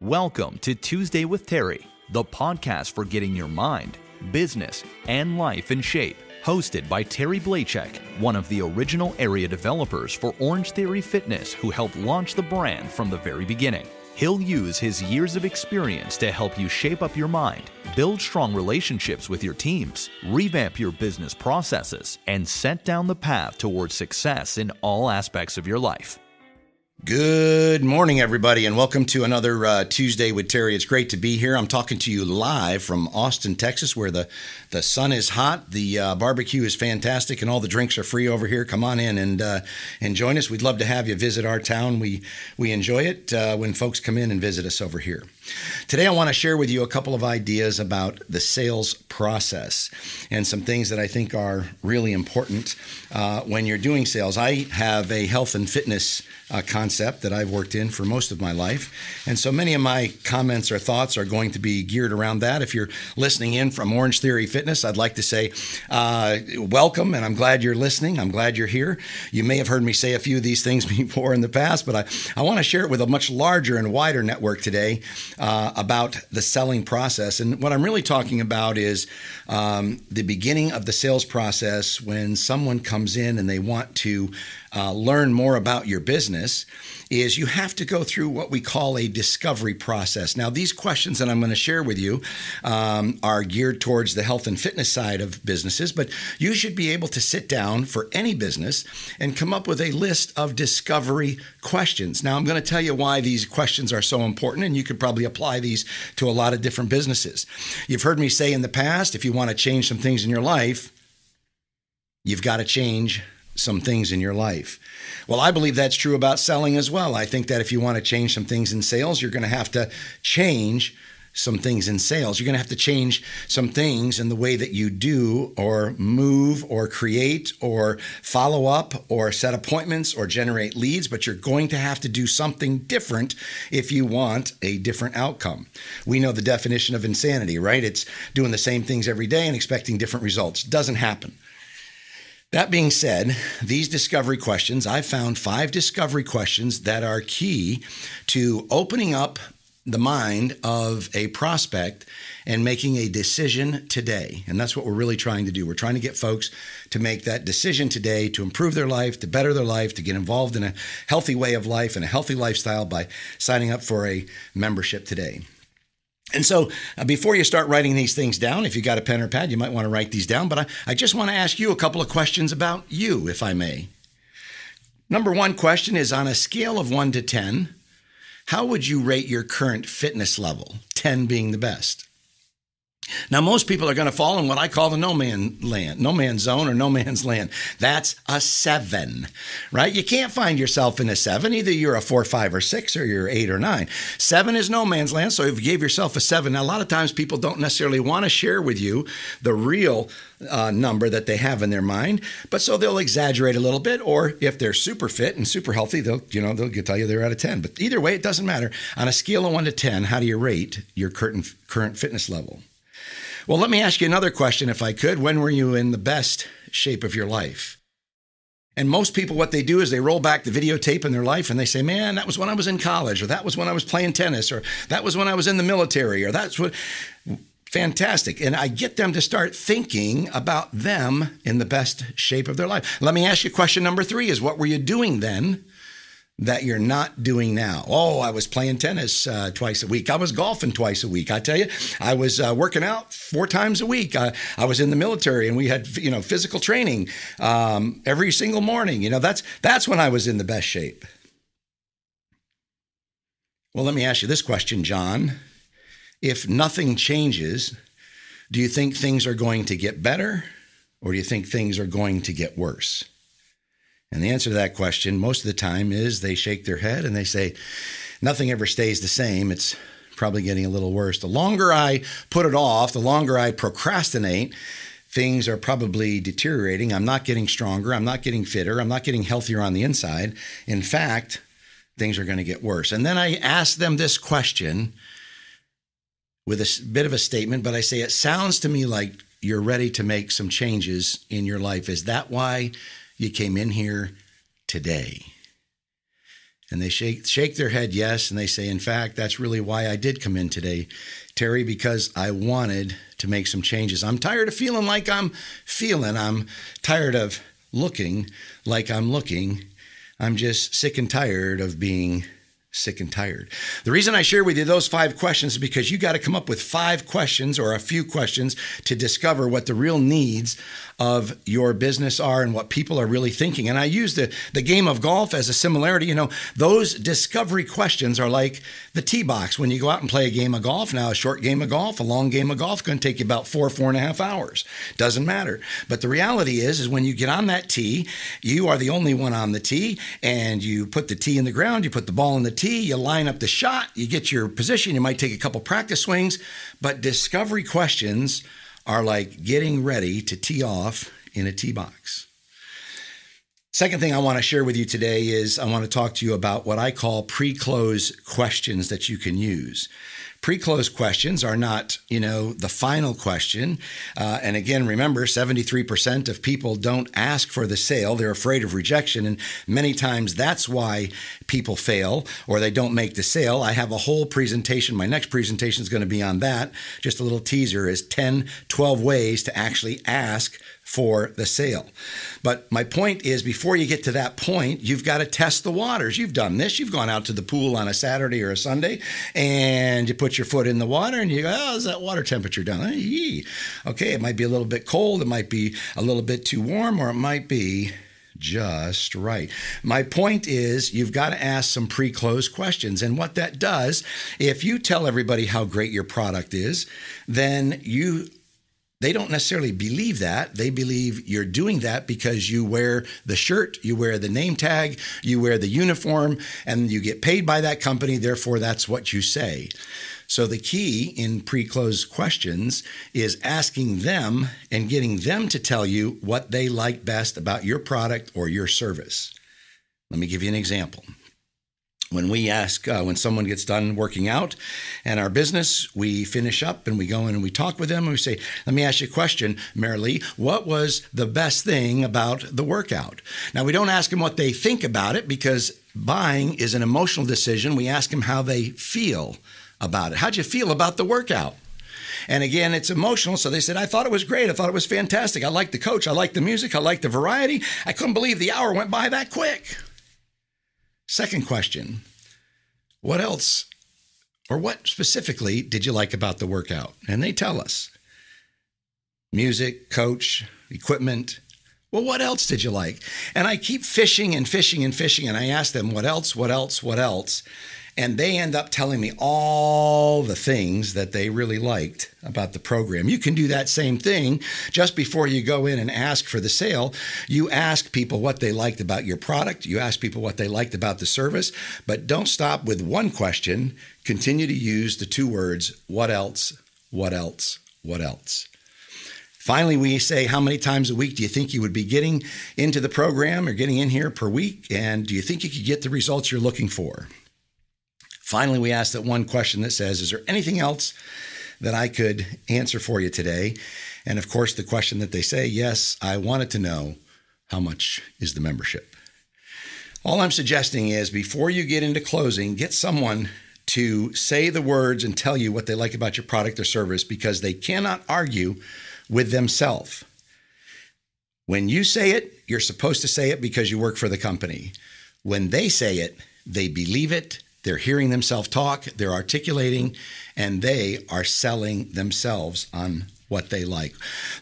Welcome to Tuesday with Terry, the podcast for getting your mind, business, and life in shape. Hosted by Terry Blachek, one of the original area developers for Orange Theory Fitness who helped launch the brand from the very beginning. He'll use his years of experience to help you shape up your mind, build strong relationships with your teams, revamp your business processes, and set down the path towards success in all aspects of your life. Good morning, everybody, and welcome to another Tuesday with Terry. It's great to be here. I'm talking to you live from Austin, Texas, where the sun is hot, the barbecue is fantastic, and all the drinks are free over here. Come on in and join us. We'd love to have you visit our town. We enjoy it when folks come in and visit us over here. Today, I want to share with you a couple of ideas about the sales process and some things that I think are really important when you're doing sales. I have a health and fitness concept that I've worked in for most of my life. And so many of my comments or thoughts are going to be geared around that. If you're listening in from Orange Theory Fitness, I'd like to say welcome, and I'm glad you're listening. I'm glad you're here. You may have heard me say a few of these things before in the past, but I want to share it with a much larger and wider network today about the selling process. And what I'm really talking about is the beginning of the sales process when someone comes in and they want to learn more about your business is you have to go through what we call a discovery process. Now, these questions that I'm going to share with you are geared towards the health and fitness side of businesses, but you should be able to sit down for any business and come up with a list of discovery questions. Now, I'm going to tell you why these questions are so important, and you could probably apply these to a lot of different businesses. You've heard me say in the past, if you want to change some things in your life, you've got to change some things in your life. Well, I believe that's true about selling as well. I think that if you want to change some things in sales, you're going to have to change some things in sales. You're going to have to change some things in the way that you do or move or create or follow up or set appointments or generate leads, but you're going to have to do something different if you want a different outcome. We know the definition of insanity, right? It's doing the same things every day and expecting different results. Doesn't happen. That being said, these discovery questions, I found 5 discovery questions that are key to opening up the mind of a prospect and making a decision today. And that's what we're really trying to do. We're trying to get folks to make that decision today to improve their life, to better their life, to get involved in a healthy way of life and a healthy lifestyle by signing up for a membership today. And so before you start writing these things down, if you got a pen or pad, you might want to write these down. But I just want to ask you a couple of questions about you, if I may. Number 1 question is, on a scale of 1 to 10, how would you rate your current fitness level? 10 being the best. Now, most people are going to fall in what I call the no man's zone or no man's land. That's a 7, right? You can't find yourself in a 7. Either you're a 4, 5, or 6, or you're 8 or 9. 7 is no man's land. So if you gave yourself a 7, now a lot of times people don't necessarily want to share with you the real number that they have in their mind, but so they'll exaggerate a little bit, or if they're super fit and super healthy, they'll tell you they're out of 10. But either way, it doesn't matter. On a scale of 1 to 10, how do you rate your current fitness level? Well, let me ask you another question, if I could. When were you in the best shape of your life? And most people, what they do is they roll back the videotape in their life and they say, man, that was when I was in college, or that was when I was playing tennis, or that was when I was in the military, or that's what... Fantastic. And I get them to start thinking about them in the best shape of their life. Let me ask you question number 3 is, what were you doing then that you're not doing now? Oh, I was playing tennis twice a week. I was golfing twice a week. I tell you, I was working out 4 times a week. I was in the military, and we had physical training every single morning. That's when I was in the best shape. Well, let me ask you this question, John. If nothing changes, do you think things are going to get better, or do you think things are going to get worse? And the answer to that question most of the time is they shake their head and they say, nothing ever stays the same. It's probably getting a little worse. The longer I put it off, the longer I procrastinate, things are probably deteriorating. I'm not getting stronger. I'm not getting fitter. I'm not getting healthier on the inside. In fact, things are going to get worse. And then I ask them this question with a bit of a statement, but I say, it sounds to me like you're ready to make some changes in your life. Is that why you came in here today? And they shake their head yes, and they say, in fact, that's really why I did come in today, Terry, because I wanted to make some changes. I'm tired of feeling like I'm feeling. I'm tired of looking like I'm looking. I'm just sick and tired of being sick and tired. The reason I share with you those 5 questions is because you got to come up with 5 questions or a few questions to discover what the real needs of your business are and what people are really thinking. And I use the game of golf as a similarity. You know, those discovery questions are like the tee box. When you go out and play a game of golf, now a short game of golf, a long game of golf, going to take you about 4.5 hours. Doesn't matter. But the reality is when you get on that tee, you are the only one on the tee, and you put the tee in the ground, you put the ball in the tee, you line up the shot, you get your position, you might take a couple practice swings, but discovery questions are like getting ready to tee off in a tee box. Second thing I want to share with you today is I want to talk to you about what I call pre-close questions that you can use. Pre-close questions are not, the final question. And again, remember, 73% of people don't ask for the sale. They're afraid of rejection. And many times that's why people fail or they don't make the sale. I have a whole presentation. My next presentation is going to be on that. Just a little teaser is 10, 12 ways to actually ask for the sale. But my point is, before you get to that point, you've got to test the waters. You've done this. You've gone out to the pool on a Saturday or a Sunday, and you put your foot in the water, and you go, oh, is that water temperature down? Okay, it might be a little bit cold. It might be a little bit too warm, or it might be just right. My point is, you've got to ask some pre-close questions. And what that does, if you tell everybody how great your product is, then they don't necessarily believe that. They believe you're doing that because you wear the shirt, you wear the name tag, you wear the uniform, and you get paid by that company. Therefore, that's what you say. So the key in pre-close questions is asking them and getting them to tell you what they like best about your product or your service. Let me give you an example. When we ask, when someone gets done working out in our business, we finish up and we go in and we talk with them and we say, let me ask you a question, Marilee, what was the best thing about the workout? Now, we don't ask them what they think about it because buying is an emotional decision. We ask them how they feel about it. How'd you feel about the workout? And again, it's emotional. So they said, I thought it was great. I thought it was fantastic. I liked the coach. I liked the music. I liked the variety. I couldn't believe the hour went by that quick. Second question, what else or what specifically did you like about the workout? And they tell us music, coach, equipment. Well, what else did you like? And I keep fishing and fishing and fishing. And I ask them, what else, what else, what else? And they end up telling me all the things that they really liked about the program. You can do that same thing just before you go in and ask for the sale. You ask people what they liked about your product. You ask people what they liked about the service. But don't stop with one question. Continue to use the 2 words, what else, what else, what else. Finally, we say, how many times a week do you think you would be getting into the program or getting in here per week? And do you think you could get the results you're looking for? Finally, we ask that one question that says, is there anything else that I could answer for you today? And of course, the question that they say, yes, I wanted to know, how much is the membership? All I'm suggesting is before you get into closing, get someone to say the words and tell you what they like about your product or service because they cannot argue with themselves. When you say it, you're supposed to say it because you work for the company. When they say it, they believe it. They're hearing themselves talk, they're articulating, and they are selling themselves on what they like.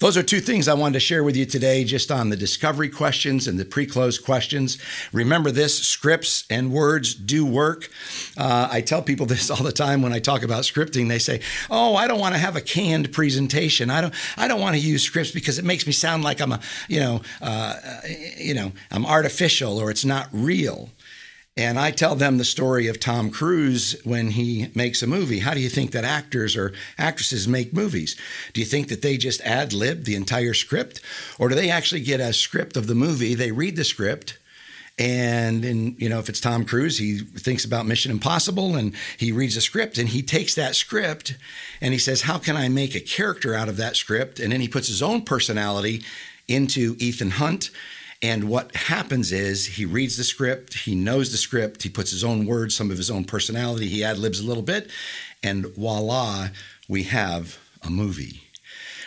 Those are 2 things I wanted to share with you today just on the discovery questions and the pre-close questions. Remember this, scripts and words do work. I tell people this all the time when I talk about scripting. They say, oh, I don't want to have a canned presentation. I don't want to use scripts because it makes me sound like I'm I'm artificial or it's not real. And I tell them the story of Tom Cruise when he makes a movie. How do you think that actors or actresses make movies? Do you think that they just ad-lib the entire script? Or do they actually get a script of the movie, they read the script, and if it's Tom Cruise, he thinks about Mission Impossible, and he reads the script, and he takes that script, and he says, how can I make a character out of that script? And then he puts his own personality into Ethan Hunt, And what happens is he reads the script, he knows the script, he puts his own words, some of his own personality, he ad-libs a little bit, and voila, we have a movie.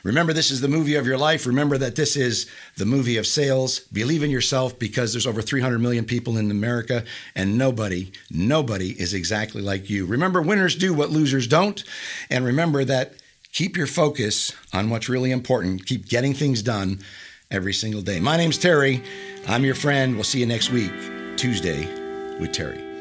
Remember, this is the movie of your life. Remember that this is the movie of sales. Believe in yourself, because there's over 300 million people in America, and nobody is exactly like you. Remember, winners do what losers don't. And remember that keep your focus on what's really important. Keep getting things done every single day. My name's Terry. I'm your friend. We'll see you next week, Tuesday with Terry.